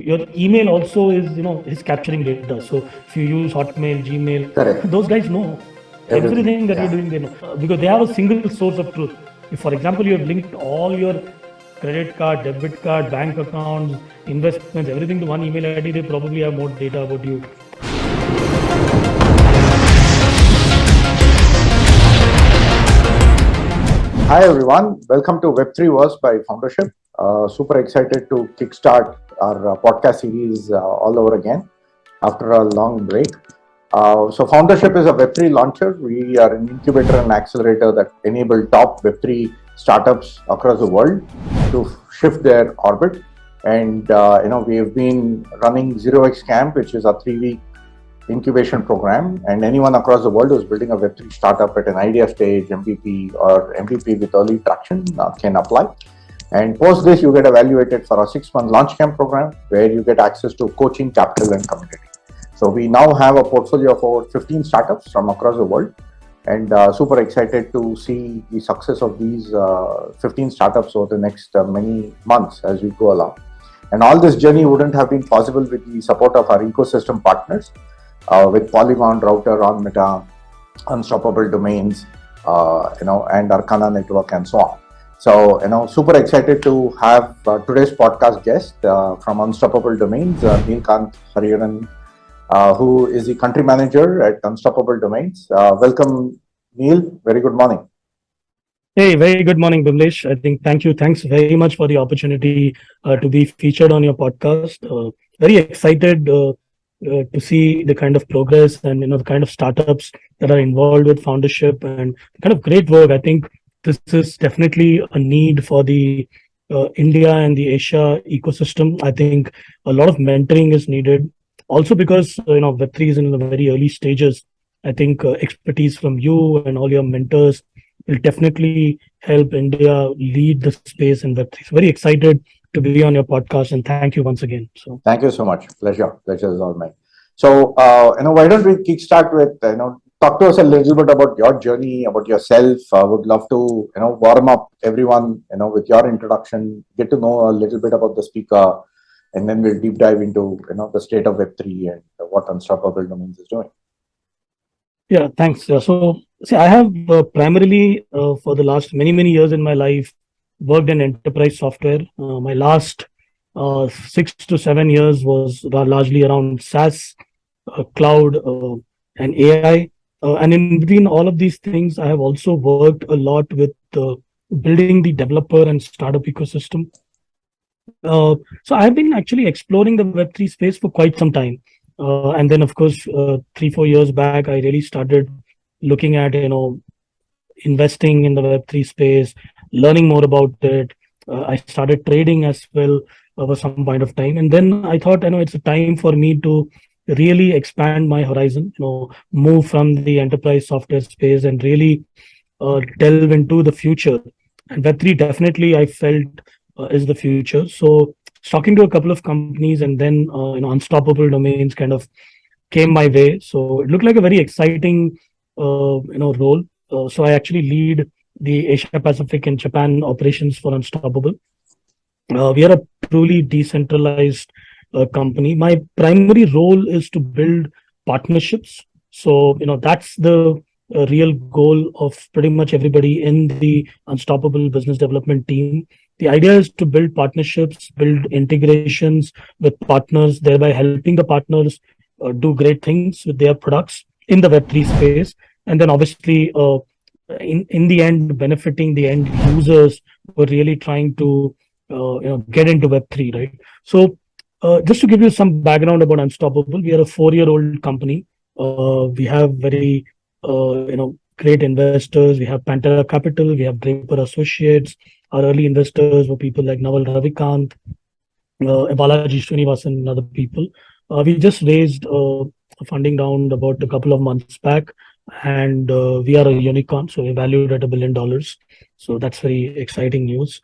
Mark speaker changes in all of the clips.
Speaker 1: Your email also is capturing data. So if you use Hotmail, Gmail,
Speaker 2: Correct.
Speaker 1: those guys know
Speaker 2: Everything.
Speaker 1: everything that you're
Speaker 2: Yeah.
Speaker 1: doing. They know because they have a single source of truth. If, for example, you have linked all your credit card, debit card, bank accounts, investments, everything to one email ID, they probably have more data about you.
Speaker 2: Hi everyone, welcome to Web3 Verse by Foundership. Super excited to kickstart our podcast series all over again after a long break. So Foundership is a Web3 launcher. We are an incubator and accelerator that enable top Web3 startups across the world to shift their orbit. And we have been running 0x Camp, which is a 3-week incubation program, and anyone across the world who's building a Web3 startup at an idea stage, MVP or MVP with early traction can apply. And post this, you get evaluated for a 6-month launch camp program where you get access to coaching, capital, and community. So we now have a portfolio of over 15 startups from across the world, and super excited to see the success of these 15 startups over the next many months as we go along. And all this journey wouldn't have been possible with the support of our ecosystem partners, with Polygon, Router, On Meta, Unstoppable Domains, and Arcana Network, and so on. So, super excited to have today's podcast guest from Unstoppable Domains, Nilkanth Iyer, who is the country manager at Unstoppable Domains. Welcome, Neil. Very good morning.
Speaker 1: Hey, very good morning, Bimlesh. I think thank you. Thanks very much for the opportunity to be featured on your podcast. Very excited to see the kind of progress and the kind of startups that are involved with foundership and the kind of great work. I think this is definitely a need for the India and the Asia ecosystem. I think a lot of mentoring is needed. Also because Web3 is in the very early stages. I think expertise from you and all your mentors will definitely help India lead the space in Web3. So very excited to be on your podcast, and thank you once again. So
Speaker 2: thank you so much. Pleasure is all mine. So why don't we kickstart with talk to us a little bit about your journey, about yourself. I would love to warm up everyone with your introduction, get to know a little bit about the speaker, and then we'll deep dive into the state of Web3 and what Unstoppable Domains is doing.
Speaker 1: yeah, thanks. So see, I have primarily for the last many years in my life worked in enterprise software. My last 6 to 7 years was largely around SaaS, cloud, and AI. And in between all of these things, I have also worked a lot with building the developer and startup ecosystem. So I've been actually exploring the Web3 space for quite some time. And then, of course, 3-4 years back, I really started looking at, investing in the Web3 space, learning more about it. I started trading as well over some point of time. And then I thought, it's a time for me to really expand my horizon, move from the enterprise software space and really delve into the future. And Web3 definitely I felt is the future. So talking to a couple of companies, and then Unstoppable Domains kind of came my way. So it looked like a very exciting role. So I actually lead the Asia Pacific and Japan operations for Unstoppable. We are a truly decentralized company. My primary role is to build partnerships. So that's the real goal of pretty much everybody in the Unstoppable business development team. The idea is to build partnerships, build integrations with partners, thereby helping the partners do great things with their products in the Web3 space, and then obviously in the end benefiting the end users who are really trying to get into Web3, right? So just to give you some background about Unstoppable, we are a 4-year-old company. We have very great investors. We have Pantera Capital, we have Draper Associates. Our early investors were people like Naval Ravikant, Balaji Srinivasan, and other people. We just raised a funding round about a couple of months back, and we are a unicorn, so we're valued at $1 billion. So that's very exciting news.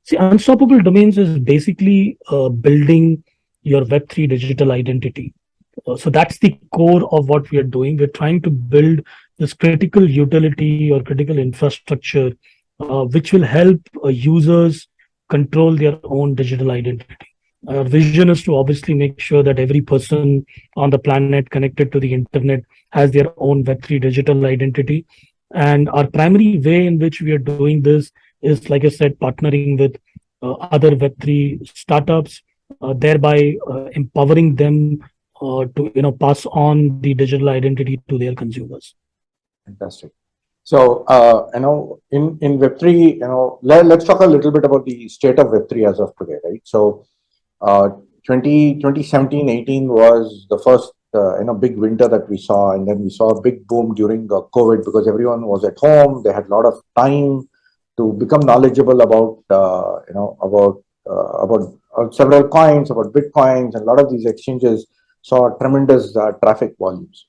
Speaker 1: See, Unstoppable Domains is basically building your Web3 digital identity. So that's the core of what we are doing. We're trying to build this critical utility or critical infrastructure, which will help users control their own digital identity. Our vision is to obviously make sure that every person on the planet connected to the internet has their own Web3 digital identity. And our primary way in which we are doing this is, like I said, partnering with other Web3 startups, thereby empowering them to pass on the digital identity to their consumers.
Speaker 2: Fantastic. So, in Web3, let's talk a little bit about the state of Web3 as of today, right? So, uh, 2017, 18 was the first, big winter that we saw. And then we saw a big boom during COVID because everyone was at home. They had a lot of time to become knowledgeable about, several coins, about Bitcoins, and a lot of these exchanges saw tremendous traffic volumes.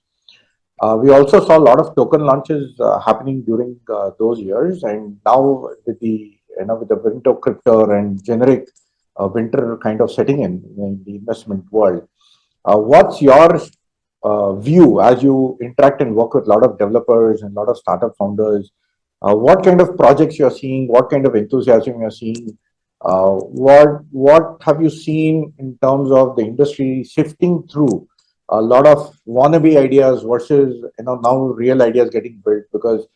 Speaker 2: We also saw a lot of token launches happening during those years, and now with the winter crypto and generic winter kind of setting in the investment world, what's your view as you interact and work with a lot of developers and a lot of startup founders? What kind of projects you're seeing? What kind of enthusiasm you're seeing? What have you seen in terms of the industry shifting through a lot of wannabe ideas versus now real ideas getting built, because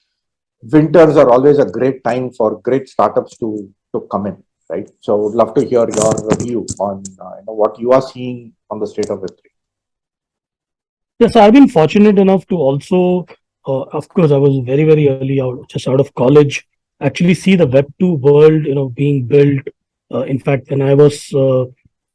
Speaker 2: winters are always a great time for great startups to come in, right? So would love to hear your view on what you are seeing on the state of Web3.
Speaker 1: Yes, I've been fortunate enough to also, of course, I was very, very early out, just out of college, actually see the Web2 world, being built. In fact, when I was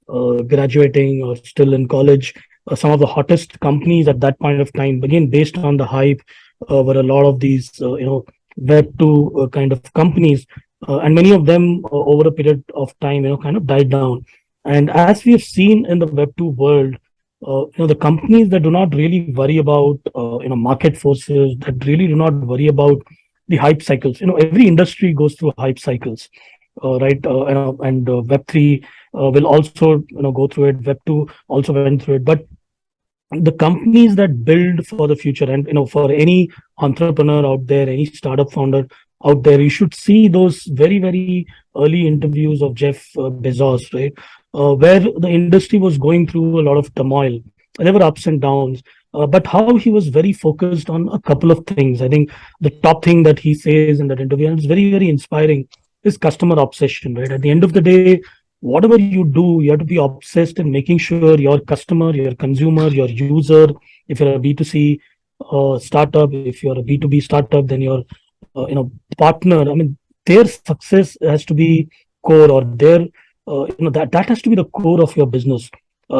Speaker 1: graduating or still in college, some of the hottest companies at that point of time, again, based on the hype, were a lot of these, Web2 kind of companies. And many of them over a period of time, kind of died down. And as we have seen in the Web2 world, the companies that do not really worry about, market forces, that really do not worry about the hype cycles. Every industry goes through hype cycles, right? And Web3 will also, go through it. Web2 also went through it. But the companies that build for the future, and for any entrepreneur out there, any startup founder out there, you should see those very, very early interviews of Jeff Bezos, right? Where the industry was going through a lot of turmoil. There were ups and downs, but how he was very focused on a couple of things. I think the top thing that he says in that interview, and it's very, very inspiring, is customer obsession, right? At the end of the day, whatever you do, you have to be obsessed in making sure your customer, your consumer, your user, if you're a B2C startup, if you're a B2B startup, then your partner, I mean, their success has to be core, or their that has to be the core of your business.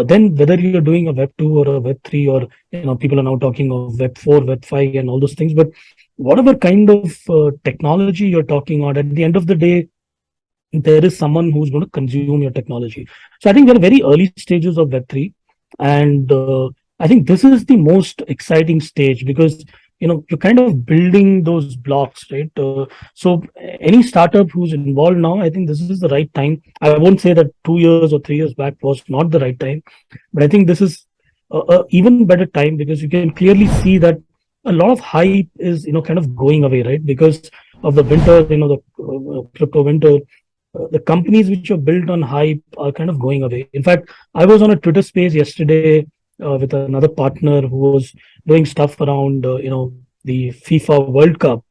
Speaker 1: Then whether you're doing a Web2 or a Web3, or people are now talking of Web4, Web5, and all those things, but whatever kind of technology you're talking on, at the end of the day, there is someone who's going to consume your technology. So I think we're very early stages of Web3, and I think this is the most exciting stage, because you're kind of building those blocks, right? So any startup who's involved now, I think this is the right time. I won't say that 2 years or 3 years back was not the right time, but I think this is a even better time, because you can clearly see that a lot of hype is kind of going away, right? Because of the winter, the crypto winter, the companies which are built on hype are kind of going away. In fact, I was on a Twitter space yesterday with another partner who was doing stuff around, the FIFA World Cup,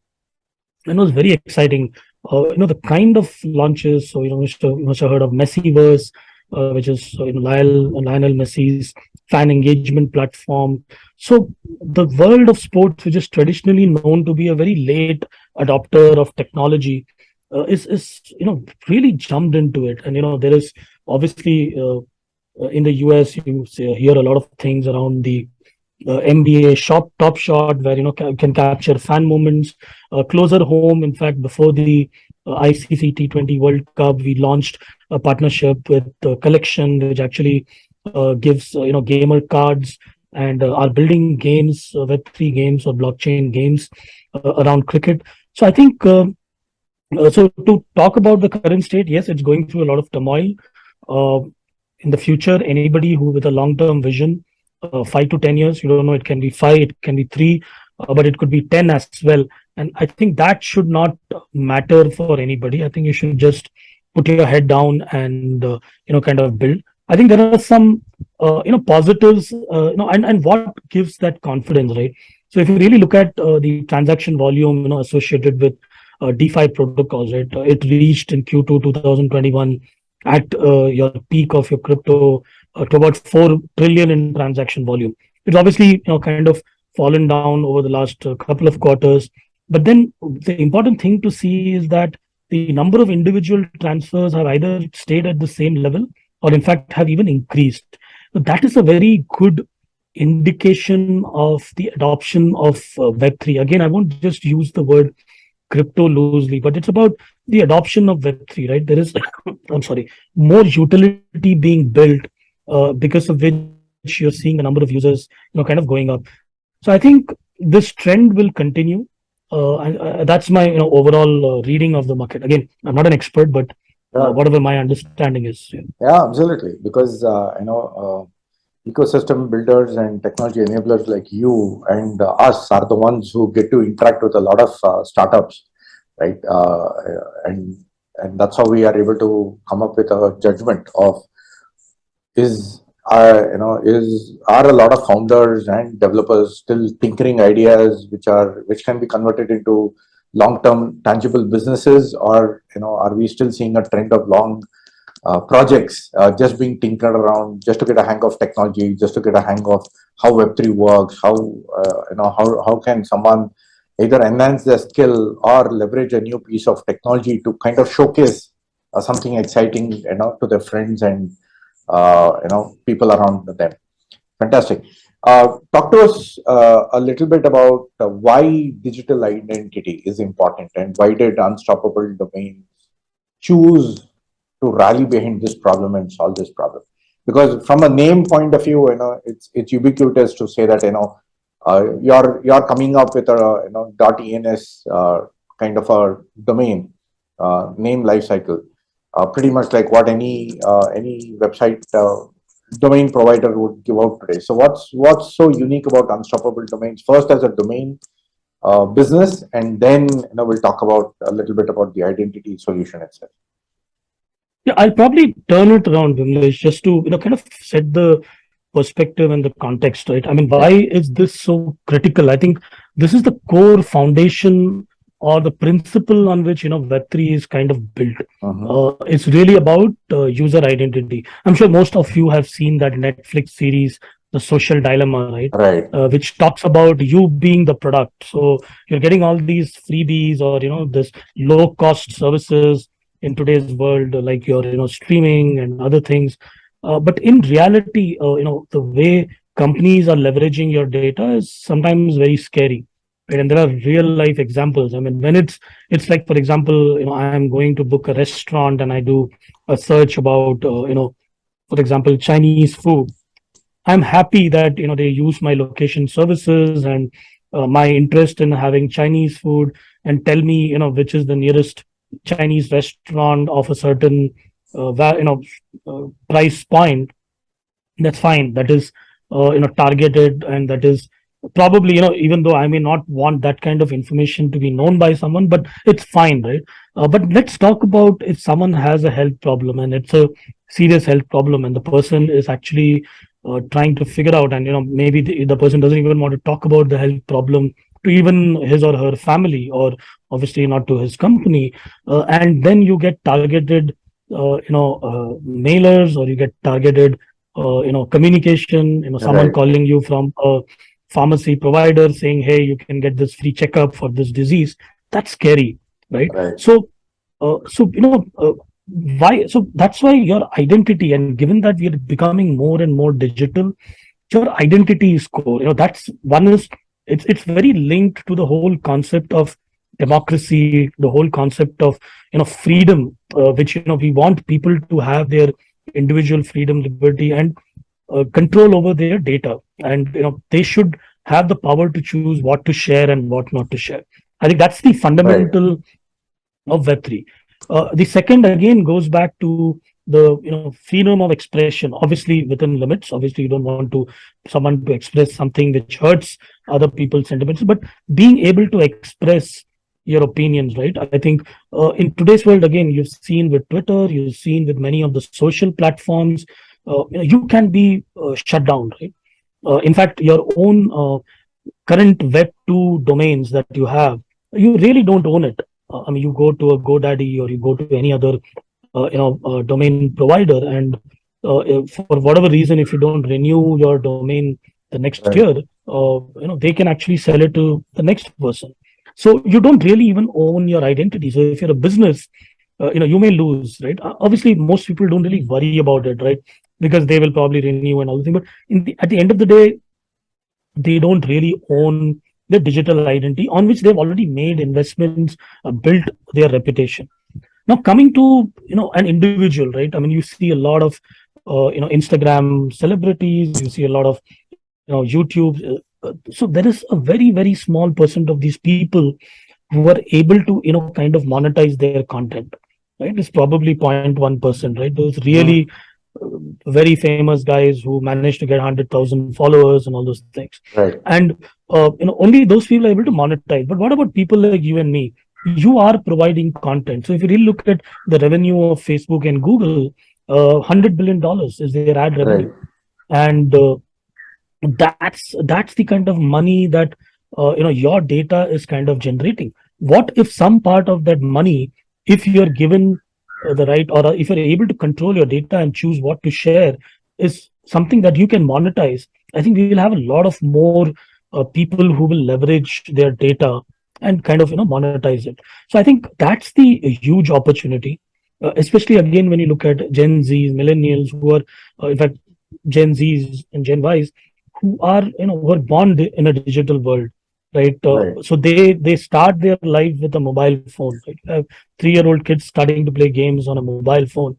Speaker 1: and it was very exciting. The kind of launches. So, you must have heard of Messiverse, which is Lionel Messi's fan engagement platform. So, the world of sports, which is traditionally known to be a very late adopter of technology, is really jumped into it. And there is obviously in the US, you hear a lot of things around the NBA shot, top shot, where can capture fan moments. Closer home, in fact, before the ICC T20 World Cup, we launched a partnership with Collection, which actually gives gamer cards, and are building games, Web3 games or blockchain games around cricket. So I think. So to talk about the current state, yes, it's going through a lot of turmoil. Uh, in the future, anybody who with a long-term vision, 5 to 10 years, you don't know, it can be 5, it can be 3, but it could be 10 as well. And I think that should not matter for anybody. I think you should just put your head down and kind of build. I think there are some positives, and what gives that confidence, right? So if you really look at the transaction volume, associated with DeFi protocols, right? It reached in Q2 2021 at your peak of your crypto to about 4 trillion in transaction volume. It's obviously kind of fallen down over the last couple of quarters, but then the important thing to see is that the number of individual transfers have either stayed at the same level or in fact have even increased. So that is a very good indication of the adoption of Web3. Again, I won't just use the word crypto loosely, but it's about the adoption of Web3, right? There is, I'm sorry, more utility being built because of which you're seeing the number of users, kind of going up. So I think this trend will continue. And that's my, overall reading of the market. Again, I'm not an expert, but
Speaker 2: Yeah,
Speaker 1: whatever my understanding is. Yeah.
Speaker 2: yeah, absolutely. Because ecosystem builders and technology enablers like you and us are the ones who get to interact with a lot of startups, right? And that's how we are able to come up with a judgment of is is are a lot of founders and developers still tinkering ideas which can be converted into long term tangible businesses, or are we still seeing a trend of long projects just being tinkered around just to get a hang of technology, just to get a hang of how Web3 works, how how can someone either enhance their skill or leverage a new piece of technology to kind of showcase something exciting, to their friends and people around them. Fantastic. Talk to us a little bit about why digital identity is important and why did unstoppable domains choose to rally behind this problem and solve this problem. Because from a name point of view, it's ubiquitous to say that you're coming up with a .ens kind of a domain name lifecycle, pretty much like what any website domain provider would give out today. So what's so unique about unstoppable domains? First, as a domain business, and then we'll talk about a little bit about the identity solution itself.
Speaker 1: Yeah, I'll probably turn it around, Bimlesh, just to kind of set the perspective and the context, right? I mean, why is this so critical? I think this is the core foundation or the principle on which Web3 is kind of built. It's really about user identity. I'm sure most of you have seen that Netflix series, The Social Dilemma, right?
Speaker 2: Right.
Speaker 1: Which talks about you being the product. So you're getting all these freebies or this low cost services in today's world, like your streaming and other things. But in reality, the way companies are leveraging your data is sometimes very scary. Right? And there are real life examples. I mean, when it's like, for example, I am going to book a restaurant and I do a search about, for example, Chinese food. I'm happy that they use my location services and my interest in having Chinese food and tell me which is the nearest Chinese restaurant of a certain price point. That's fine. That is targeted, and that is probably even though I may not want that kind of information to be known by someone, but it's fine, right? But let's talk about if someone has a health problem and it's a serious health problem, and the person is actually trying to figure out, and maybe the person doesn't even want to talk about the health problem to even his or her family, or obviously not to his company, and then you get targeted mailers, or you get targeted communication, someone
Speaker 2: Right.
Speaker 1: calling you from a pharmacy provider saying, hey, you can get this free checkup for this disease. That's scary, right?
Speaker 2: Right.
Speaker 1: So why? So that's why your identity, and given that we're becoming more and more digital, your identity is core. That's one is it's very linked to the whole concept of democracy, the whole concept of freedom, which we want people to have their individual freedom, liberty, and control over their data, and they should have the power to choose what to share and what not to share. I think that's the
Speaker 2: Right.
Speaker 1: fundamental of Web3. The second again goes back to the freedom of expression, obviously within limits. Obviously, you don't want to someone to express something which hurts other people's sentiments, but being able to express your opinions, right? I think in today's world, again, you've seen with Twitter, you've seen with many of the social platforms, you can be shut down, right? In fact, your own current Web 2 domains that you have, you really don't own it. I mean, you go to a GoDaddy or you go to any other domain provider, and for whatever reason, if you don't renew your domain the next
Speaker 2: Right.
Speaker 1: year, they can actually sell it to the next person. So you don't really even own your identity. So if you're a business, you may lose, right? Obviously, most people don't really worry about it, right? Because they will probably renew and all the thing. But at the end of the day, they don't really own the digital identity on which they've already made investments, built their reputation. Now, coming to an individual, right? I mean, you see a lot of Instagram celebrities, you see a lot of YouTube. So there is a very small percent of these people who are able to kind of monetize their content, right? It's probably 0.1%, right? Those
Speaker 2: Mhm.
Speaker 1: really uh, very famous guys who managed to get 100,000 followers and all those things,
Speaker 2: Right.
Speaker 1: and only those people are able to monetize. But what about people like you and me? You are providing content. So if you really look at the revenue of Facebook and Google, $100 billion is their ad revenue,
Speaker 2: Right.
Speaker 1: and that's the kind of money that your data is kind of generating. What if some part of that money, if you're given the right, or if you're able to control your data and choose what to share, is something that you can monetize? I think we will have a lot of more people who will leverage their data and kind of monetize it. So I think that's the huge opportunity, especially again when you look at Gen Zs, millennials, who are in fact Gen Zs and Gen Ys, who are who are born in a digital world, right?
Speaker 2: Right.
Speaker 1: So they start their life with a mobile phone, right? 3-year-old kids starting to play games on a mobile phone.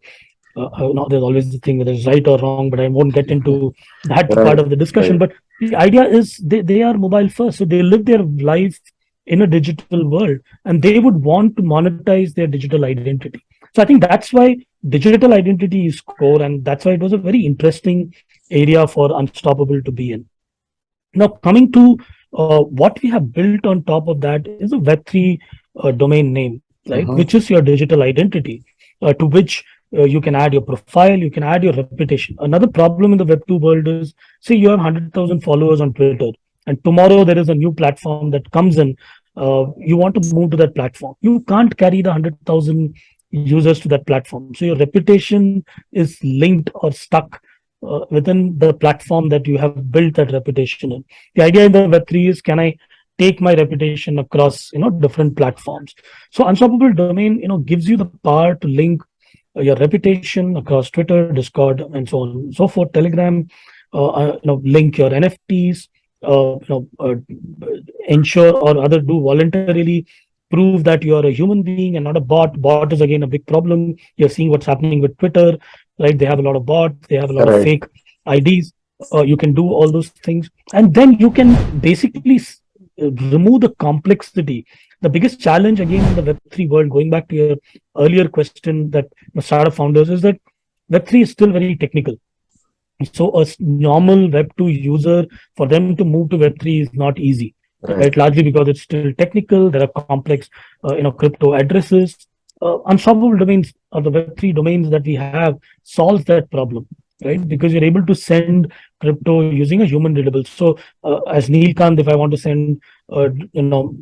Speaker 1: There's always the thing whether it's right or wrong, but I won't get into that part
Speaker 2: Right.
Speaker 1: of the discussion.
Speaker 2: Right.
Speaker 1: But the idea is they are mobile first, so they live their life in a digital world, and they would want to monetize their digital identity. So I think that's why digital identity is core, and that's why it was a very interesting area for Unstoppable to be in. Now, coming to what we have built on top of that is a Web3 domain name, right?
Speaker 2: Mhm.
Speaker 1: Which is your digital identity, to which you can add your profile, you can add your reputation. Another problem in the Web2 world is, say, you have 100,000 followers on Twitter, and tomorrow there is a new platform that comes in. You want to move to that platform. You can't carry the 100,000 users to that platform. So your reputation is linked or stuck within the platform that you have built that reputation in. The idea in the Web3 is, can I take my reputation across different platforms? So Unstoppable Domain gives you the power to link your reputation across Twitter, Discord, and so on and so forth. Telegram, link your NFTs, ensure or other do voluntarily prove that you are a human being and not a bot. Bot is again a big problem. You're seeing what's happening with Twitter, right? They have a lot of bots, they have a lot of
Speaker 2: Right.
Speaker 1: fake IDs. You can do all those things, and then you can basically remove the complexity. The biggest challenge again in the Web3 world, going back to your earlier question, that startup founders, is that Web3 is still very technical. So a normal Web2 user, for them to move to Web3 is not easy, right?
Speaker 2: Right.
Speaker 1: Largely because it's still technical. There are complex, crypto addresses. Unsolvable domains, or the Web3 domains that we have, solves that problem, right? Because you're able to send crypto using a human readable. So as Nilkanth, if I want to send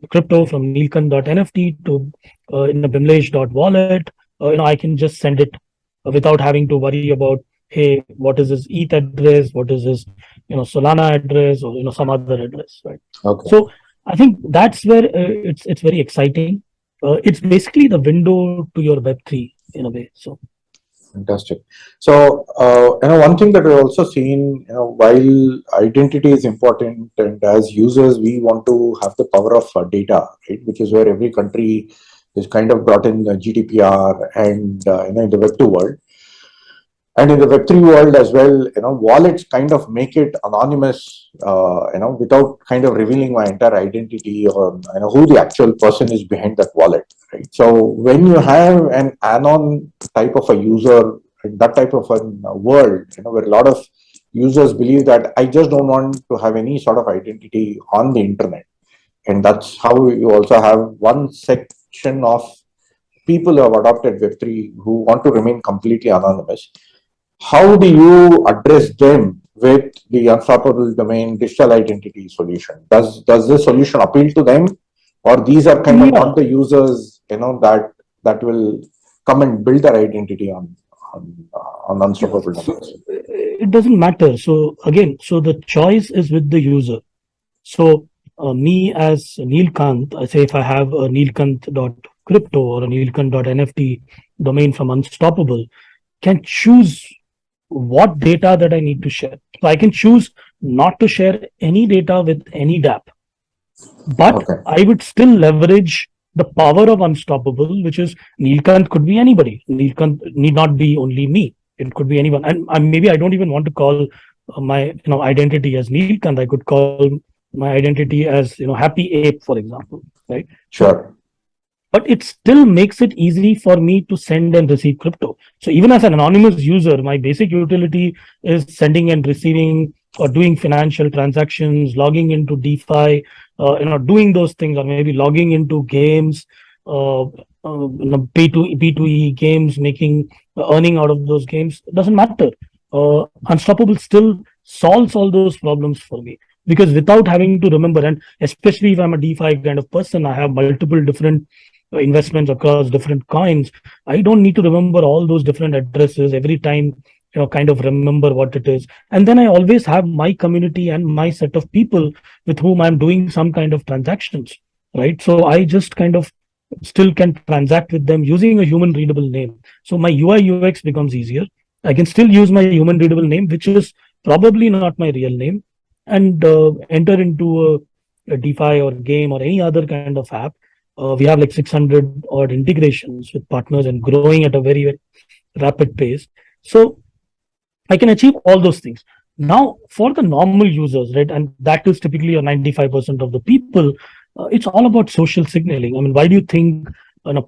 Speaker 1: crypto from Nilkanth.nft to Bimlesh.wallet, I can just send it without having to worry about, hey, what is his ETH address, what is his Solana address, or some other address, right?
Speaker 2: Okay.
Speaker 1: So I think that's where it's very exciting. It's basically the window to your Web3 in a way. So
Speaker 2: Fantastic. So, one thing that we've also seen, while identity is important, and as users, we want to have the power of data, right? Which is where every country is kind of brought in the GDPR, and in the Web2 world. And in the Web3 world as well, wallets kind of make it anonymous, without kind of revealing my entire identity, or who the actual person is behind that wallet, right? So when you have an anon type of a user, that type of a world, where a lot of users believe that I just don't want to have any sort of identity on the internet, and that's how you also have one section of people who have adopted Web3 who want to remain completely anonymous. how do you address them with the unstoppable domain digital identity solution? Does this solution appeal to them, or these are kind of not
Speaker 1: Yeah,
Speaker 2: the users, that will come and build their identity on
Speaker 1: yeah.
Speaker 2: unstoppable
Speaker 1: So
Speaker 2: domains?
Speaker 1: it doesn't matter. So again, so the choice is with the user. So me as Nilkanth, I say if I have a Nilkanth.crypto or a Nilkanth.nft domain from Unstoppable, can choose what data that I need to share. So I can choose not to share any data with any DApp, but
Speaker 2: Okay.
Speaker 1: I would still leverage the power of Unstoppable, which is Nilkanth could be anybody. Nilkanth need not be only me. It could be anyone. And maybe I don't even want to call my identity as Nilkanth. I could call my identity as Happy Ape, for example, right? So
Speaker 2: Sure.
Speaker 1: but it still makes it easy for me to send and receive crypto. So even as an anonymous user, my basic utility is sending and receiving or doing financial transactions, logging into DeFi, doing those things, or maybe logging into games, P2E games, making earning out of those games. It doesn't matter. Unstoppable still solves all those problems for me because without having to remember, and especially if I'm a DeFi kind of person, I have multiple different investments across different coins. I don't need to remember all those different addresses every time, kind of remember what it is. And then I always have my community and my set of people with whom I'm doing some kind of transactions, right? So I just kind of still can transact with them using a human readable name. So my UI UX becomes easier. I can still use my human readable name, which is probably not my real name, and enter into a DeFi or game or any other kind of app. We have like 600 odd integrations with partners and growing at a very, very rapid pace. So I can achieve all those things. Now, for the normal users, right, and that is typically 95% of the people, it's all about social signaling. I mean, why do you think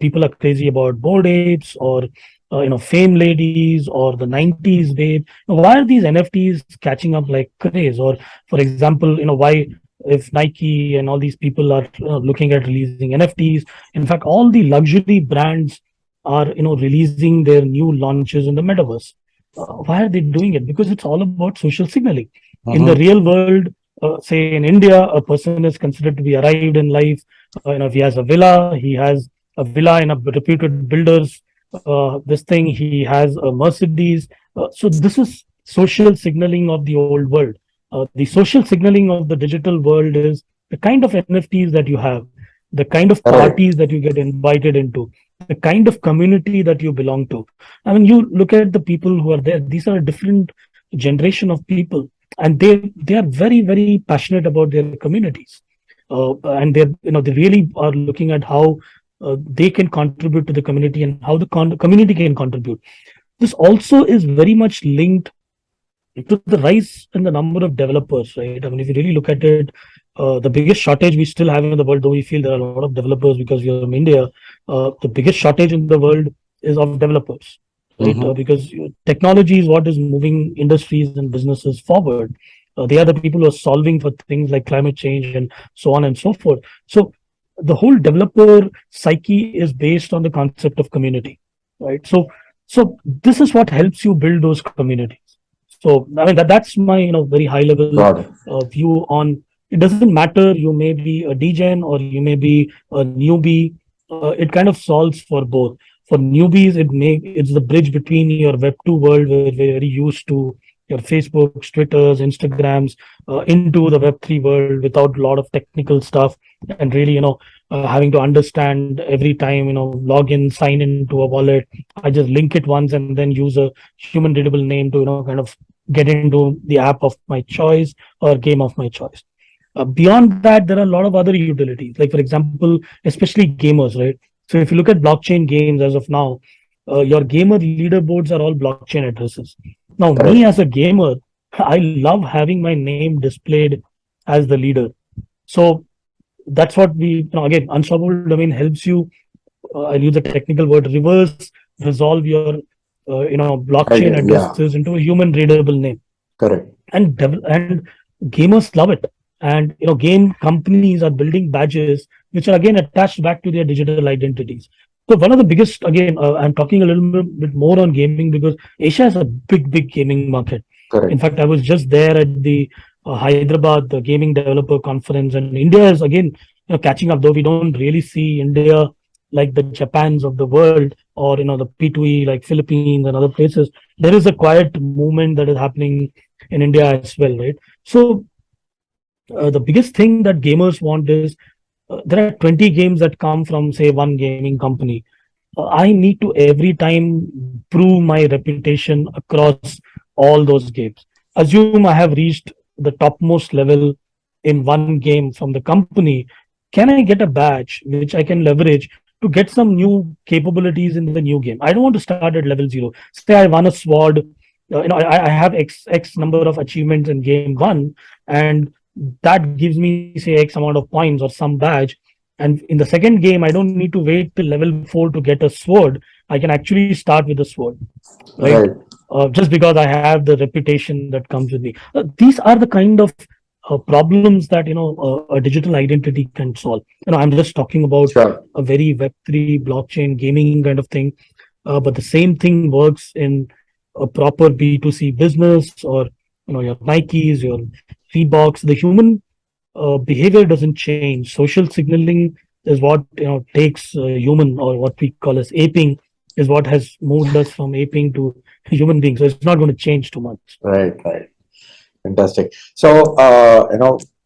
Speaker 1: people are crazy about bored apes or fame ladies or the 90s babe? Why are these NFTs catching up like craze? Or, for example, why if Nike and all these people are looking at releasing NFTs? In fact, all the luxury brands are releasing their new launches in the metaverse. Why are they doing it? Because it's all about social signaling. In the
Speaker 2: Mm-hmm.
Speaker 1: real world, say in India, a person is considered to be arrived in life. If he has a villa, he has a villa in a reputed builder's this thing. He has a Mercedes. So this is social signaling of the old world. The social signaling of the digital world is the kind of NFTs that you have, the kind of
Speaker 2: Correct.
Speaker 1: parties that you get invited into, the kind of community that you belong to. I mean, you look at the people who are there. These are a different generation of people, and they are very very passionate about their communities, and they really are looking at how they can contribute to the community and how the community can contribute. This also is very much linked to the rise in the number of developers, right? I mean, if you really look at it, the biggest shortage we still have in the world, though we feel there are a lot of developers because we are in India, the biggest shortage in the world is of developers, right?
Speaker 2: Mm-hmm.
Speaker 1: Because technology is what is moving industries and businesses forward. They are the people who are solving for things like climate change and so on and so forth. So the whole developer psyche is based on the concept of community, right? So this is what helps you build those communities. So I mean that's my very high level
Speaker 2: Got it.
Speaker 1: view on. It doesn't matter. You may be a degen or you may be a newbie. It kind of solves for both. For newbies, it's the bridge between your Web 2 world where you're very used to your Facebooks, Twitters, Instagrams, into the Web 3 world without a lot of technical stuff and really having to understand every time log in, sign into a wallet. I just link it once and then use a human readable name to kind of get into the app of my choice or game of my choice. Beyond that, there are a lot of other utilities, like for example, especially gamers, right? So if you look at blockchain games as of now, your gamer leaderboards are all blockchain addresses. Now, me
Speaker 2: Correct.
Speaker 1: as a gamer, I love having my name displayed as the leader. So that's what we, again, unstoppable domain helps you. I'll use a technical word, reverse resolve your, blockchain
Speaker 2: Yeah.
Speaker 1: addresses into a human readable name,
Speaker 2: Correct.
Speaker 1: and gamers love it. And game companies are building badges which are again attached back to their digital identities. So one of the biggest, again, I'm talking a little bit more on gaming because Asia has a big gaming market. In
Speaker 2: Correct.
Speaker 1: fact, I was just there at the Hyderabad the gaming developer conference, and India is again, catching up. Though we don't really see India like the Japans of the world, or the P2E like Philippines and other places. There is a quiet movement that is happening in India as well, right? So the biggest thing that gamers want is there are 20 games that come from say one gaming company. I need to every time prove my reputation across all those games. Assume I have reached the topmost level in one game from the company. Can I get a badge which I can leverage to get some new capabilities in the new game? I don't want to start at level zero. Say I won a sword, I have X number of achievements in game one, and that gives me say X amount of points or some badge, and in the second game, I don't need to wait till level 4 to get a sword. I can actually start with a sword, right?
Speaker 2: Right.
Speaker 1: Just because I have the reputation that comes with me. These are the kind of problems that a digital identity can solve. I'm just talking about
Speaker 2: Sure.
Speaker 1: a very Web3 blockchain gaming kind of thing, but the same thing works in a proper B2C business, or your Nikes, your Reeboks. The human behavior doesn't change. Social signaling is what takes human, or what we call as aping, is what has moved us from aping to human beings. So it's not going to change too much.
Speaker 2: Right. Right. Fantastic. So,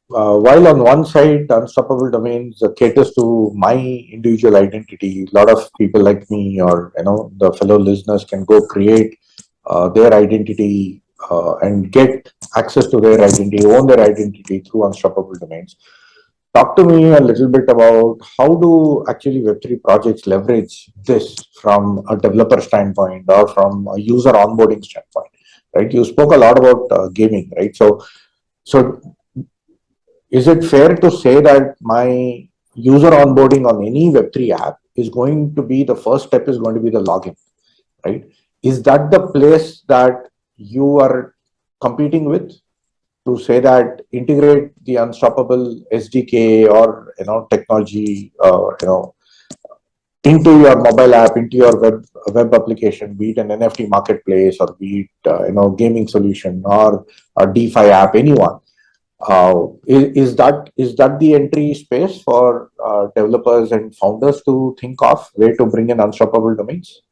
Speaker 2: while on one side, unstoppable domains caters to my individual identity, a lot of people like me, or the fellow listeners, can go create their identity and get access to their identity, own their identity through unstoppable domains. Talk to me a little bit about how do actually Web3 projects leverage this from a developer standpoint or from a user onboarding standpoint, right? You spoke a lot about gaming, right? So is it fair to say that my user onboarding on any Web3 app is going to be the first step is going to be the login, right? Is that the place that you are competing with, to say that integrate the unstoppable SDK or technology into your mobile app, into your web application, be it an NFT marketplace or be it gaming solution or a DeFi app, anyone? Is that the entry space for developers and founders to think of way to bring in unstoppable domains?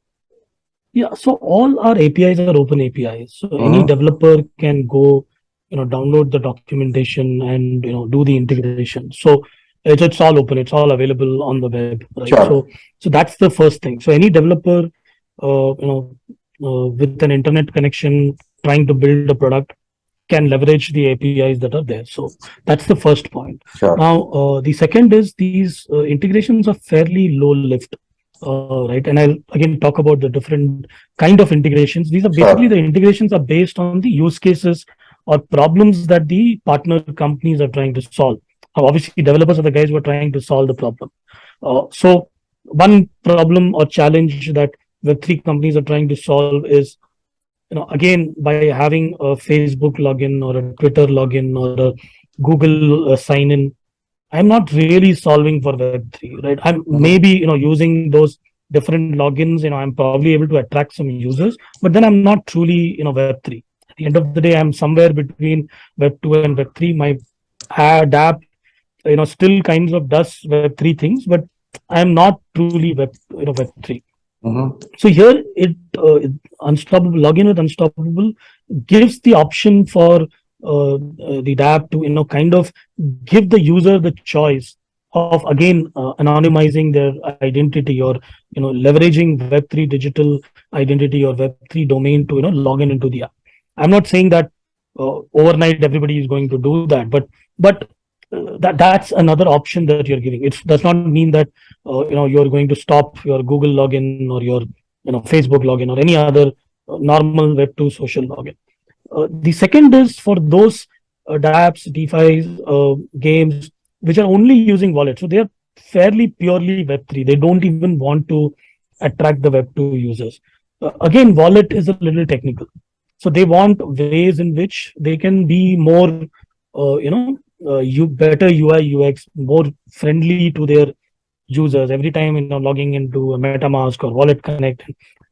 Speaker 1: Yeah, so all our APIs are open APIs. So any
Speaker 2: Mm-hmm.
Speaker 1: developer can go, download the documentation and do the integration. So it's all open. It's all available on the web, right?
Speaker 2: Sure.
Speaker 1: So that's the first thing. So any developer, with an internet connection, trying to build a product, can leverage the APIs that are there. So that's the first point.
Speaker 2: Sure.
Speaker 1: Now, the second is these integrations are fairly low lift, right? And I'll again talk about the different kind of integrations. These are basically the
Speaker 2: Sure.
Speaker 1: integrations are based on the use cases or problems that the partner companies are trying to solve. Obviously, developers are the guys who are trying to solve the problem. So one problem or challenge that Web3 companies are trying to solve is again by having a Facebook login or a Twitter login or a Google sign in. I'm not really solving for Web3, right? I'm
Speaker 2: Mm-hmm.
Speaker 1: maybe using those different logins. I'm probably able to attract some users, but then I'm not truly Web3. At the end of the day, I'm somewhere between Web2 and Web3. My ad app still kinds of does Web3 things, but I'm not truly Web3.
Speaker 2: Mm-hmm.
Speaker 1: So here unstoppable login with unstoppable gives the option for the app to kind of give the user the choice of again anonymizing their identity, or leveraging Web3 digital identity or Web3 domain to log in into the app. I'm not saying that overnight everybody is going to do that, but that's another option that you're giving. It does not mean that you're going to stop your Google login or your Facebook login or any other normal Web2 social login. The second is for those dApps, DeFi games which are only using wallets. So they are fairly purely Web3. They don't even want to attract the Web2 users. Again, wallet is a little technical. So they want ways in which they can be more, you better UI UX, more friendly to their users every time logging into a MetaMask or Wallet Connect.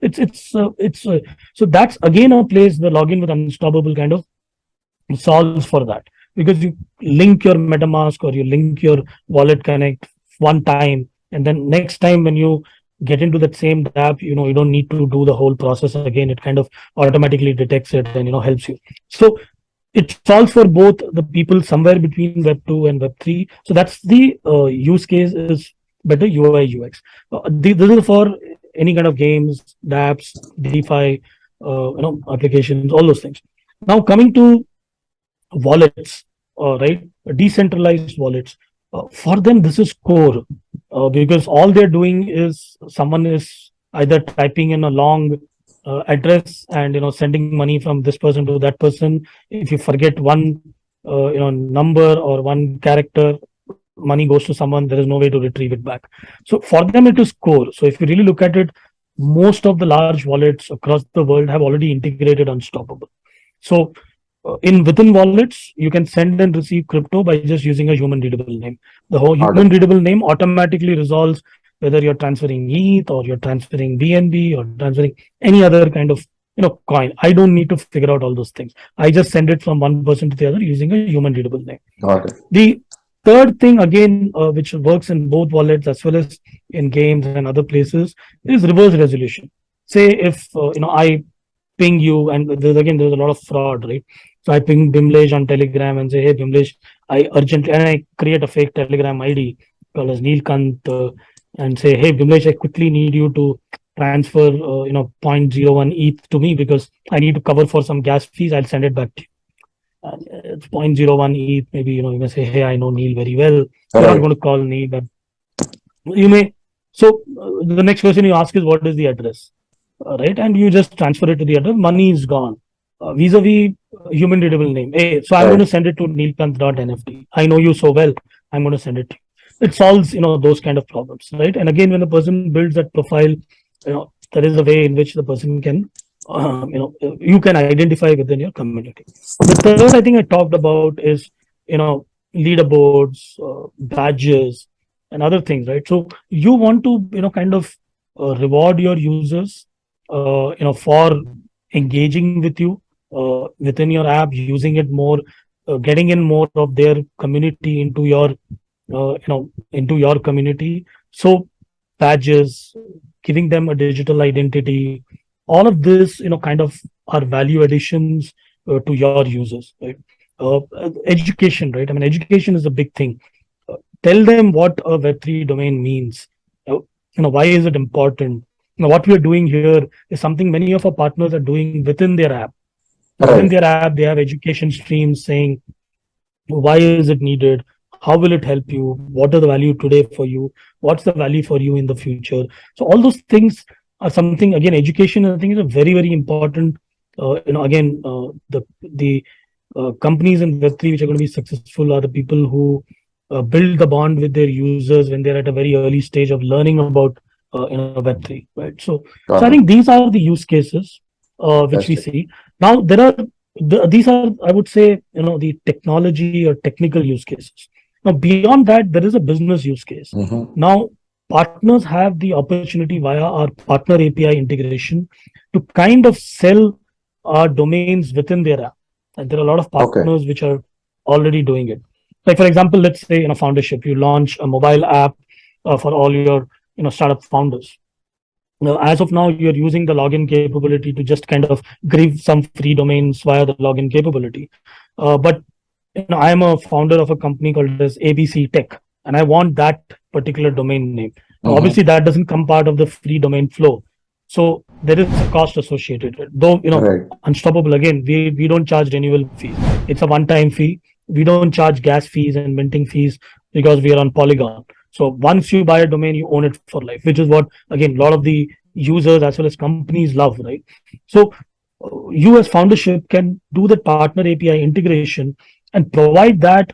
Speaker 1: It's so that's again a place the login with Unstoppable kind of solves for that, because you link your MetaMask or you link your Wallet Connect one time, and then next time when you get into that same app, you don't need to do the whole process again. It kind of automatically detects it and helps you. So it solves for both the people somewhere between Web 2 and Web 3. So that's the use case is better UI UX. This is for any kind of games, dApps, DeFi, applications, all those things. Now coming to wallets, right? Decentralized wallets. For them, this is core, because all they're doing is someone is either typing in a long address and sending money from this person to that person. If you forget one number or one character, money goes to someone. There is no way to retrieve it back. So for them, it is core. So if you really look at it, most of the large wallets across the world have already integrated Unstoppable. So in within wallets, you can send and receive crypto by just using a human readable name. The whole human readable name automatically resolves whether you're transferring ETH or you're transferring BNB or transferring any other kind of coin. I don't need to figure out all those things. I just send it from one person to the other using a human readable name.
Speaker 2: Got it.
Speaker 1: The third thing again, which works in both wallets as well as in games and other places, is reverse resolution. Say if I ping you, and there's a lot of fraud, right? So I ping Bimlesh on Telegram and say, hey Bimlesh, I urgently, and I create a fake Telegram ID called as Nilkanth, and say, hey Bimlesh, I quickly need you to transfer zero point 0.01 ETH to me because I need to cover for some gas fees. I'll send it back to you. It's zero point 0.01 ETH. Maybe you may say, hey, I know Neil very well. You're not going to call Neil, but you may. So the next question you ask is, what is the address? Right, and you just transfer it to the address. Money is gone. Vis-a-vis human readable name. Hey, so I'm going to send it to Nilkanth.nft. I know you so well. I'm going to send it to you. It solves those kind of problems, right? And again, when the person builds that profile, there is a way in which the person can you can identify within your community. The third I think I talked about is leaderboards, badges, and other things, right? So you want to kind of reward your users for engaging with you within your app, using it more, getting in more of their community into your into your community. So badges, giving them a digital identity, all of this kind of are value additions to your users, right? Education, right? I mean, education is a big thing. Tell them what a Web3 domain means. Why is it important? What we are doing here is something many of our partners are doing within their app. Within their app, they have education streams saying, why is it needed? How will it help you? What are the value today for you? What's the value for you in the future? So all those things are something, again, education, I think, is a very, very important, again, the companies in Web3 which are going to be successful are the people who build the bond with their users when they're at a very early stage of learning about Web3, right? So I think these are the use cases which we see. Now there are these are, I would say, the technology or technical use cases. Now beyond that, there is a business use case. Now partners have the opportunity via our partner API integration to kind of sell our domains within their app, and there are a lot of partners which are already doing it. Like for example, let's say in a foundership, you launch a mobile app for all your startup founders. Now, as of now, you're using the login capability to just kind of give some free domains via the login capability. But I am a founder of a company called as ABC Tech, and I want that particular domain name. Now, obviously, that doesn't come part of the free domain flow. So there is a cost associated. Though Unstoppable, again, we don't charge renewal fees. It's a one-time fee. We don't charge gas fees and minting fees because we are on Polygon. So once you buy a domain, you own it for life, which is what, again, a lot of the users as well as companies love, right? So you as foundership can do the partner API integration and provide that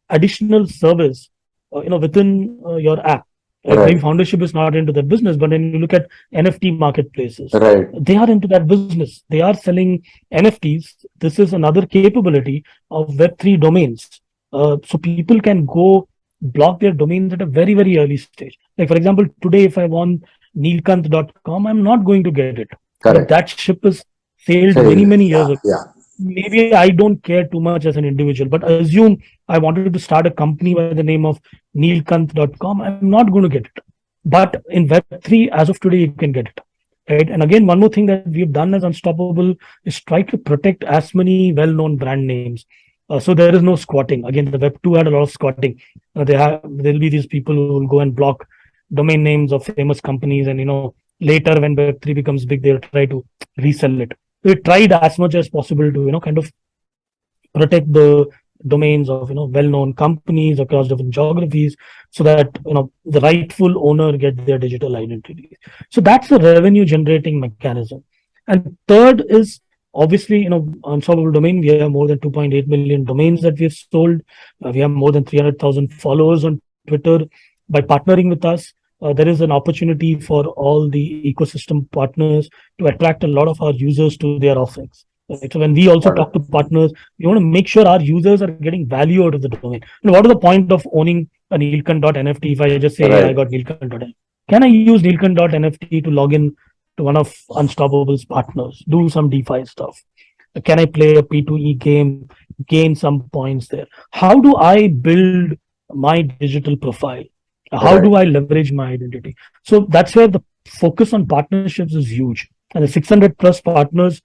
Speaker 1: additional service, within your app. Maybe foundership is not into that business, but when you look at NFT marketplaces, they are into that business. They are selling NFTs. This is another capability of Web3 domains. So people can go block their domains at a very, very early stage. Like, for example, today, if I want Nilkanth.com, I'm not going to get it.
Speaker 2: Correct.
Speaker 1: That ship has sailed
Speaker 2: So,
Speaker 1: many, many years
Speaker 2: yeah,
Speaker 1: ago.
Speaker 2: yeah.
Speaker 1: Maybe I don't care too much as an individual, but assume I wanted to start a company by the name of Nilkanth.com, I'm not going to get it. But in Web3, as of today, you can get it. Right. And again, one more thing that we've done as Unstoppable is try to protect as many well-known brand names. So there is no squatting. Again, the Web2 had a lot of squatting. There'll be these people who will go and block domain names of famous companies, and later when Web3 becomes big, they'll try to resell it. We tried as much as possible to kind of protect the domains of well-known companies across different geographies, so that the rightful owner get their digital identity. So that's the revenue generating mechanism. And third is obviously Unstoppable Domain. We have more than 2.8 million domains that we've sold. We have more than 300,000 followers on Twitter. By partnering with us, there is an opportunity for all the ecosystem partners to attract a lot of our users to their offerings. Right? So when we also
Speaker 2: Got
Speaker 1: talk
Speaker 2: it.
Speaker 1: to partners, we want to make sure our users are getting value out of the domain. What is the point of owning a Nilkanth.nft if I just say, hey, I
Speaker 2: Right.
Speaker 1: got Nilkanth.nft? Can I use Nilkanth.nft to log in to one of Unstoppable's partners, do some DeFi stuff? Can I play a P2E game, gain some points there? How do I build my digital profile? How
Speaker 2: Right.
Speaker 1: do I leverage my identity? So that's where the focus on partnerships is huge. And the 600 plus partners,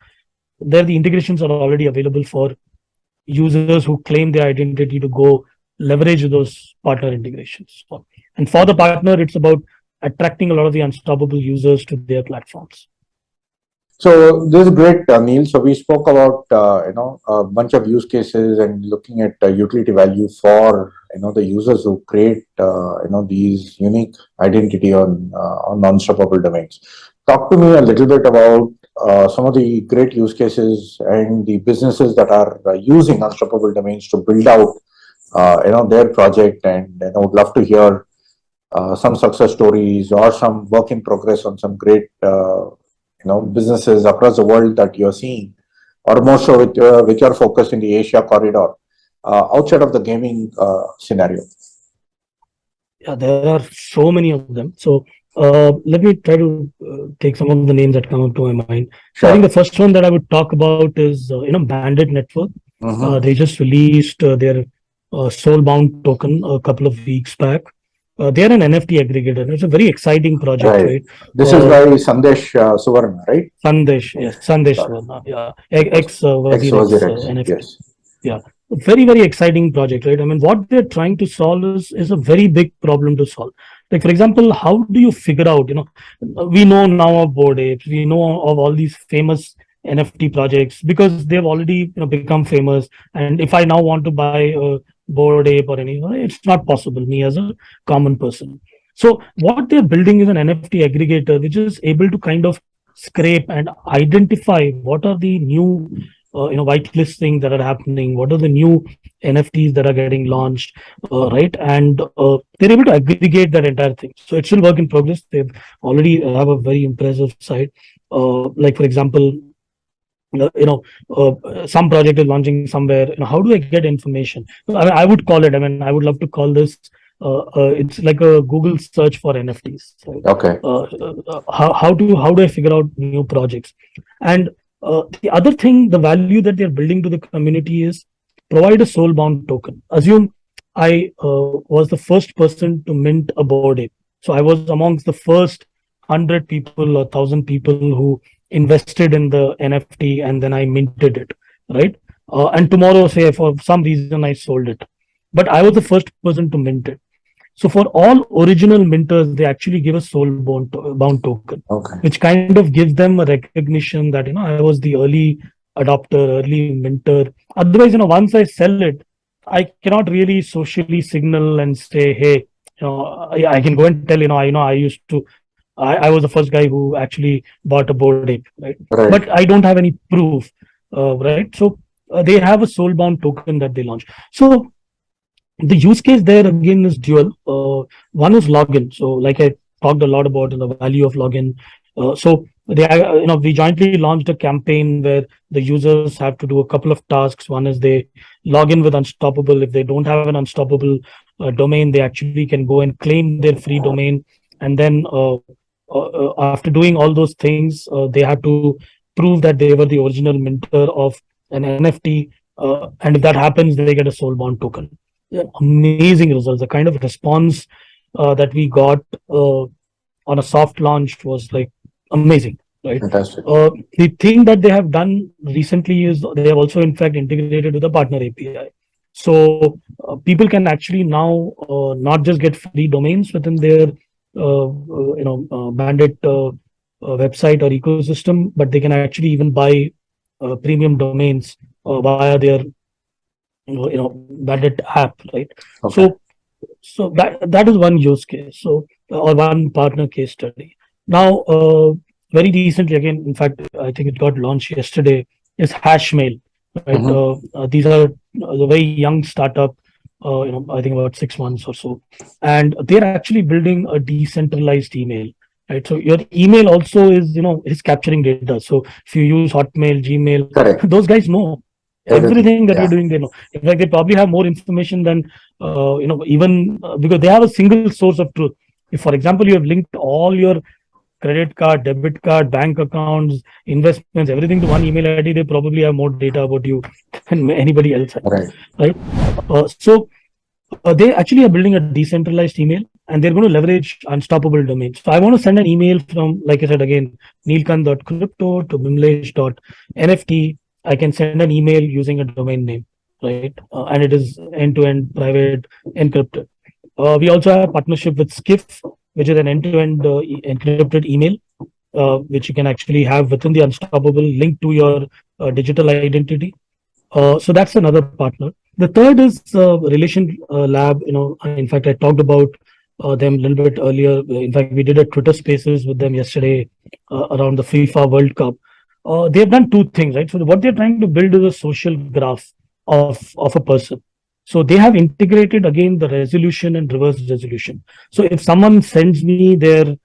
Speaker 1: there the integrations are already available for users who claim their identity to go leverage those partner integrations. And for the partner, it's about attracting a lot of the Unstoppable users to their platforms.
Speaker 2: So this is great, Neil. So we spoke about a bunch of use cases and looking at utility value for the users who create these unique identity on unstoppable domains. Talk to me a little bit about some of the great use cases and the businesses that are using unstoppable domains to build out their project, and I would love to hear some success stories or some work in progress on some great businesses across the world that you're seeing, or more so with your focus in the Asia corridor, outside of the gaming scenario.
Speaker 1: Yeah, there are so many of them. So let me try to take some of the names that come up to my mind. So I think
Speaker 2: Sure.
Speaker 1: the first one that I would talk about is Bandit Network.
Speaker 2: Mm-hmm.
Speaker 1: They just released their Soulbound token a couple of weeks back. They're an NFT aggregator. It's a very exciting project,
Speaker 2: Right.
Speaker 1: right?
Speaker 2: This is
Speaker 1: Uh,
Speaker 2: by Sandesh Suvarna, right?
Speaker 1: Sandesh, yes, Sandesh
Speaker 2: Got it.
Speaker 1: Varna, yeah,
Speaker 2: Yes.
Speaker 1: X
Speaker 2: X
Speaker 1: Wazir
Speaker 2: was
Speaker 1: X
Speaker 2: it X.
Speaker 1: NFT.
Speaker 2: Yes.
Speaker 1: Yeah, very, very exciting project, right? I mean, what they're trying to solve is a very big problem to solve. Like, for example, how do you figure out, we know now of Bored Apes, we know of all these famous NFT projects because they've already become famous. And if I now want to buy a Bored Ape or any, it's not possible, me as a common person. So what they're building is an NFT aggregator, which is able to kind of scrape and identify what are the new whitelist things that are happening, what are the new NFTs that are getting launched, right? And they're able to aggregate that entire thing. So it's still work in progress. They already have a very impressive site. Like for example, some project is launching somewhere. How do I get information? I would call it. I mean, I would love to call this. It's like a Google search for NFTs. Right?
Speaker 2: Okay.
Speaker 1: How do I figure out new projects? And the other thing, the value that they're building to the community is provide a soul-bound token. Assume I was the first person to mint a Bored Ape. So I was amongst the first 100 people or 1,000 people who invested in the NFT and then I minted it, right? And tomorrow, say for some reason I sold it, but I was the first person to mint it. So for all original minters, they actually give a bound token,
Speaker 2: Okay.
Speaker 1: which kind of gives them a recognition that I was the early adopter, early minter. Otherwise, once I sell it, I cannot really socially signal and say, hey, I can go and tell, I used to, I was the first guy who actually bought a Bored Ape, right?
Speaker 2: Right.
Speaker 1: But I don't have any proof, right? So they have a soul-bound token that they launch. So the use case there again is dual. One is login. So like I talked a lot about the value of login. So we jointly launched a campaign where the users have to do a couple of tasks. One is they log in with Unstoppable. If they don't have an Unstoppable domain, they actually can go and claim their free domain. And then after doing all those things, they have to prove that they were the original minter of an NFT. And if that happens, they get a soulbound token. Yeah, amazing results. The kind of response that we got on a soft launch was like amazing, right?
Speaker 2: Fantastic.
Speaker 1: The thing that they have done recently is they have also, in fact, integrated with a partner API. So people can actually now not just get free domains within their bandit website or ecosystem, but they can actually even buy premium domains via their bandit app, right?
Speaker 2: Okay.
Speaker 1: So that is one use case. So or one partner case study. Now, very recently, again, in fact, I think it got launched yesterday. Is Hashmail, right?
Speaker 2: Mhm.
Speaker 1: These are a very young startup. I think about 6 months or so, and they're actually building a decentralized email. Right, so your email also is capturing data. So if you use Hotmail, Gmail,
Speaker 2: Correct.
Speaker 1: those guys know
Speaker 2: Everything.
Speaker 1: everything that you're
Speaker 2: Yeah.
Speaker 1: doing. They know. In fact, they probably have more information than even because they have a single source of truth. If, for example, you have linked all your credit card, debit card, bank accounts, investments, everything to one email ID, they probably have more data about you than anybody else has,
Speaker 2: Right.
Speaker 1: right? So they actually are building a decentralized email, and they're going to leverage unstoppable domains. So I want to send an email from, like I said again, Nilkanth.crypto to Bimlesh.nft. I can send an email using a domain name, right? And it is end-to-end private encrypted. We also have partnership with Skiff, which is an end-to-end encrypted email, which you can actually have within the Unstoppable link to your digital identity. So that's another partner. The third is Relation Lab. In fact, I talked about them a little bit earlier. In fact, we did a Twitter Spaces with them yesterday around the FIFA World Cup. They have done two things, right? So what they're trying to build is a social graph of a person. So they have integrated again the resolution and reverse resolution. So if someone sends me their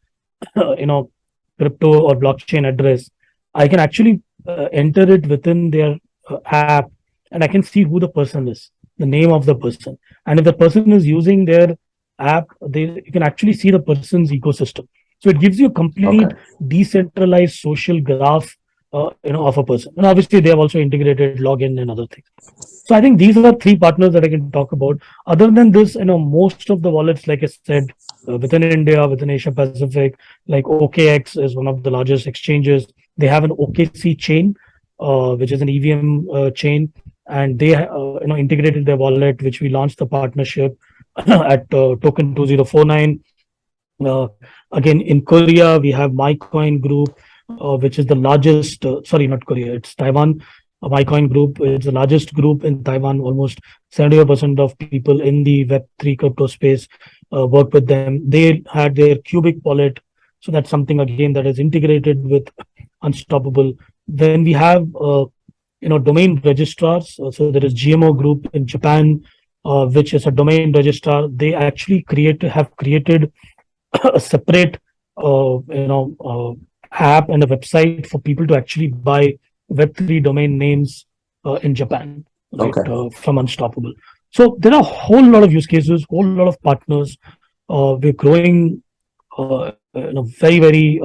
Speaker 1: crypto or blockchain address, I can actually enter it within their app, and I can see who the person is, the name of the person. And if the person is using their app, you can actually see the person's ecosystem. So it gives you a
Speaker 2: Okay.
Speaker 1: complete decentralized social graph, of a person. And obviously, they have also integrated login and other things. So I think these are three partners that I can talk about. Other than this, most of the wallets, like I said, within India, within Asia Pacific, like OKX is one of the largest exchanges. They have an OKC chain, which is an EVM chain, and they integrated their wallet, which we launched the partnership at token 2049. Uh, Again, in Korea, we have MyCoin Group, which is the largest, sorry, not Korea, it's Taiwan. MyCoin Group is the largest group in Taiwan. Almost 75% of people in the Web3 crypto space work with them. They had their Cubic wallet. So that's something, again, that is integrated with Unstoppable. Then we have, domain registrars. So there is GMO Group in Japan, which is a domain registrar. They actually have created a separate app and a website for people to actually buy Web3 domain names in Japan, right?
Speaker 2: Okay.
Speaker 1: From Unstoppable. So there are a whole lot of use cases, whole lot of partners. We're growing in a very, very,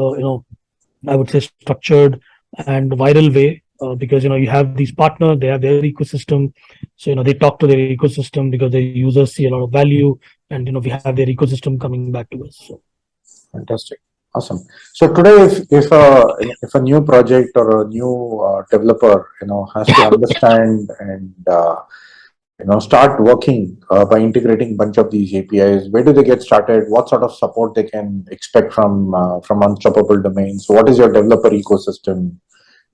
Speaker 1: I would say, structured and viral way. Because you have these partners, they have their ecosystem, so they talk to their ecosystem because their users see a lot of value, and we have their ecosystem coming back to us. So.
Speaker 2: Fantastic. Awesome. So today, if a new project or a new developer has to understand and start working by integrating a bunch of these APIs, where do they get started? What sort of support they can expect from Unstoppable Domains? What is your developer ecosystem?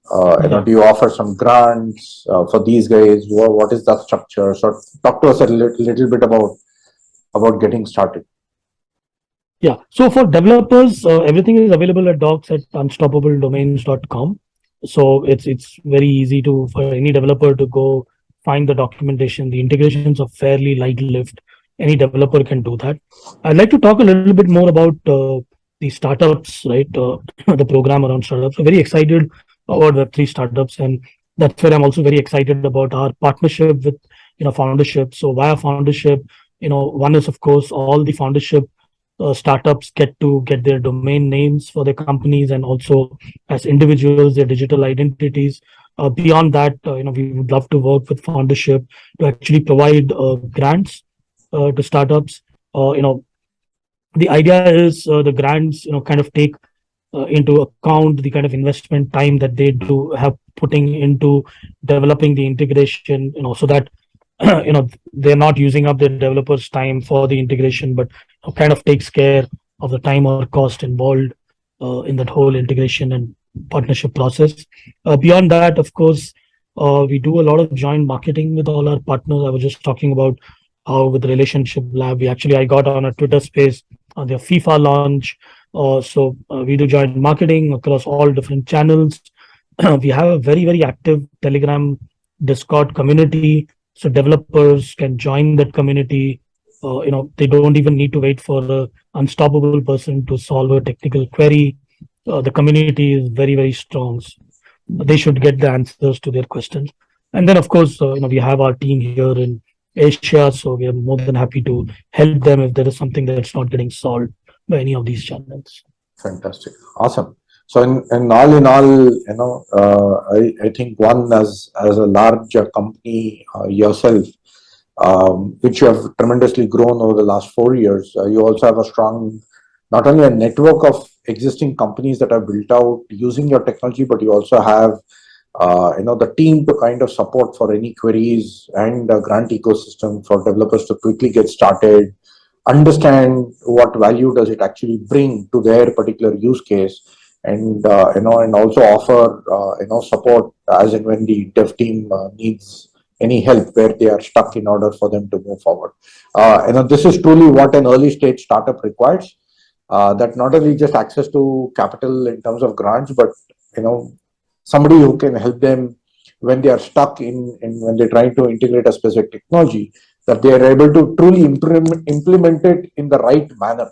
Speaker 1: Yeah.
Speaker 2: Do you offer some grants for these guys? What is the structure? So talk to us a little bit about getting started.
Speaker 1: Yeah. So for developers, everything is available at docs at unstoppabledomains.com. So it's very easy for any developer to go find the documentation. The integrations are fairly light lift. Any developer can do that. I'd like to talk a little bit more about the startups, right? The program around startups. I'm very excited about Web3 startups, and that's where I'm also very excited about our partnership with Foundership. So via Foundership, One is, of course, all the foundership startups get to get their domain names for their companies, and also as individuals, their digital identities. Beyond that, we would love to work with foundership to actually provide grants to startups. The idea is the grants, kind of take into account the kind of investment time that they do have putting into developing the integration, so that they're not using up their developers' time for the integration, but kind of takes care of the time or cost involved in that whole integration and partnership process. Beyond that, of course, we do a lot of joint marketing with all our partners. I was just talking about how with Relationship Lab, I got on a Twitter space on their FIFA launch. So we do joint marketing across all different channels. We have a very active Telegram Discord community, so developers can join that community. They don't even need to wait for the unstoppable person to solve a technical query. The community is very strong. So they should get the answers to their questions. And then, of course, we have our team here in Asia, so we are more than happy to help them if there is something that's not getting solved by any of these channels.
Speaker 2: Fantastic. Awesome. So in all, I think one as a large company yourself, which you have tremendously grown over the last 4 years, you also have a strong, not only a network of existing companies that are built out using your technology, but you also have, the team to kind of support for any queries and a grant ecosystem for developers to quickly get started, understand what value does it actually bring to their particular use case, and and also offer support as and when the dev team needs any help where they are stuck in order for them to move forward. This is truly what an early stage startup requires. That not only just access to capital in terms of grants, but somebody who can help them when they are stuck in when they're trying to integrate a specific technology, that they are able to truly implement it in the right manner,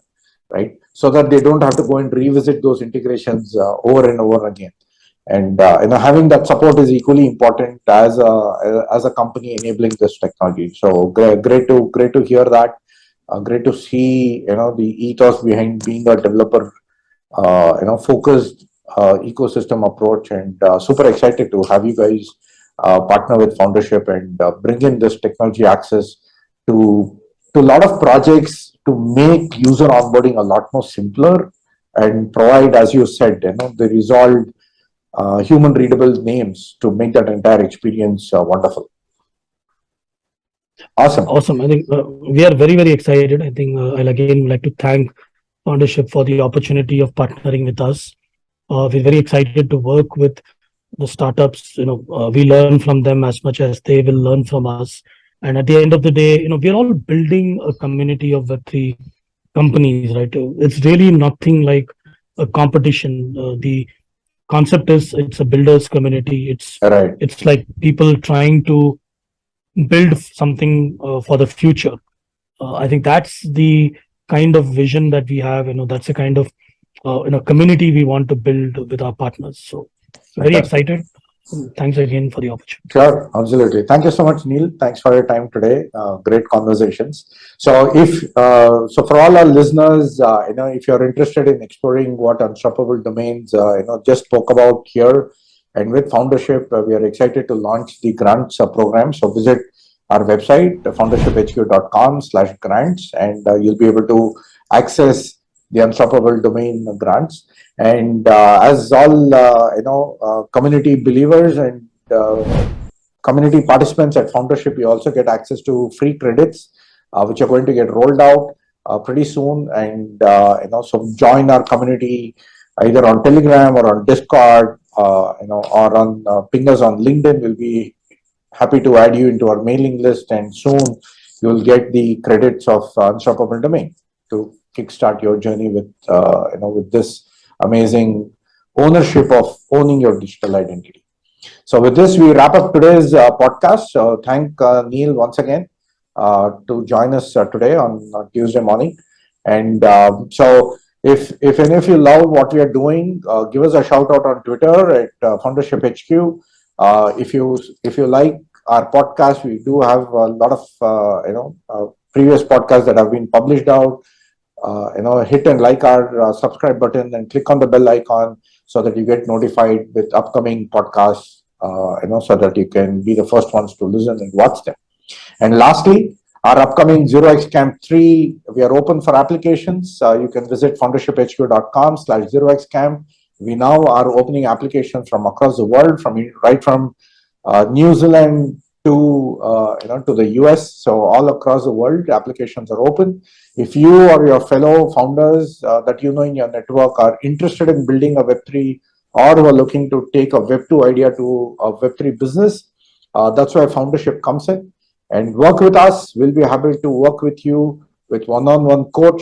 Speaker 2: right? So that they don't have to go and revisit those integrations over and over again. And having that support is equally important as a company enabling this technology. So great to hear that. Great to see the ethos behind being a developer focused ecosystem approach, and super excited to have you guys partner with Foundership and bring in this technology access to a lot of projects to make user onboarding a lot more simpler and provide, as you said, the resolved human readable names to make that entire experience wonderful. Awesome.
Speaker 1: Awesome. I think we are very excited. I think I'll again like to thank Foundership for the opportunity of partnering with us. We're very excited to work with the startups. We learn from them as much as they will learn from us. And at the end of the day, we're all building a community of Web3 companies, right? It's really nothing like a competition. The concept is it's a builders community. It's like people trying to build something for the future. I think that's the kind of vision that we have. That's the kind of community we want to build with our partners. So very excited. Thanks again for the opportunity.
Speaker 2: Sure, absolutely. Thank you so much, Neil. Thanks for your time today. Great conversations. So, for all our listeners, if you're interested in exploring what unstoppable domains, just spoke about here, and with Foundership, we are excited to launch the grants program. So, visit our website, foundershiphq.com/grants, and you'll be able to access the unstoppable domain grants. And as all community believers and community participants at Foundership, you also get access to free credits, which are going to get rolled out pretty soon. And so join our community either on Telegram or on Discord, or on ping us on LinkedIn. We'll be happy to add you into our mailing list, and soon you'll get the credits of unstoppable domain to kickstart your journey with with this amazing ownership of owning your digital identity. So with this, we wrap up today's podcast. So thank Neil once again to join us today on Tuesday morning. And so if any of you love what we are doing, give us a shout out on Twitter at Foundership HQ. If you like our podcast, we do have a lot of previous podcasts that have been published out. Hit and like our subscribe button and click on the bell icon so that you get notified with upcoming podcasts, so that you can be the first ones to listen and watch them. And lastly, our upcoming 0x Camp 3, we are open for applications. You can visit foundershiphq.com/0x Camp. We now are opening applications from across the world, right from New Zealand to the US. So all across the world, applications are open. If you or your fellow founders that you know in your network are interested in building a Web3 or who are looking to take a Web2 idea to a Web3 business, that's where Foundership comes in. And work with us. We'll be happy to work with you with one-on-one coach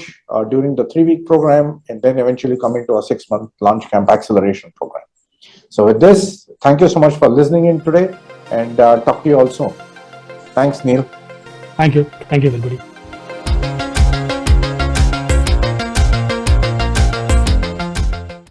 Speaker 2: during the 3-week program, and then eventually coming to a 6-month launch camp acceleration program. So with this, thank you so much for listening in today, and talk to you all soon. Thanks, Neil.
Speaker 1: Thank you, everybody.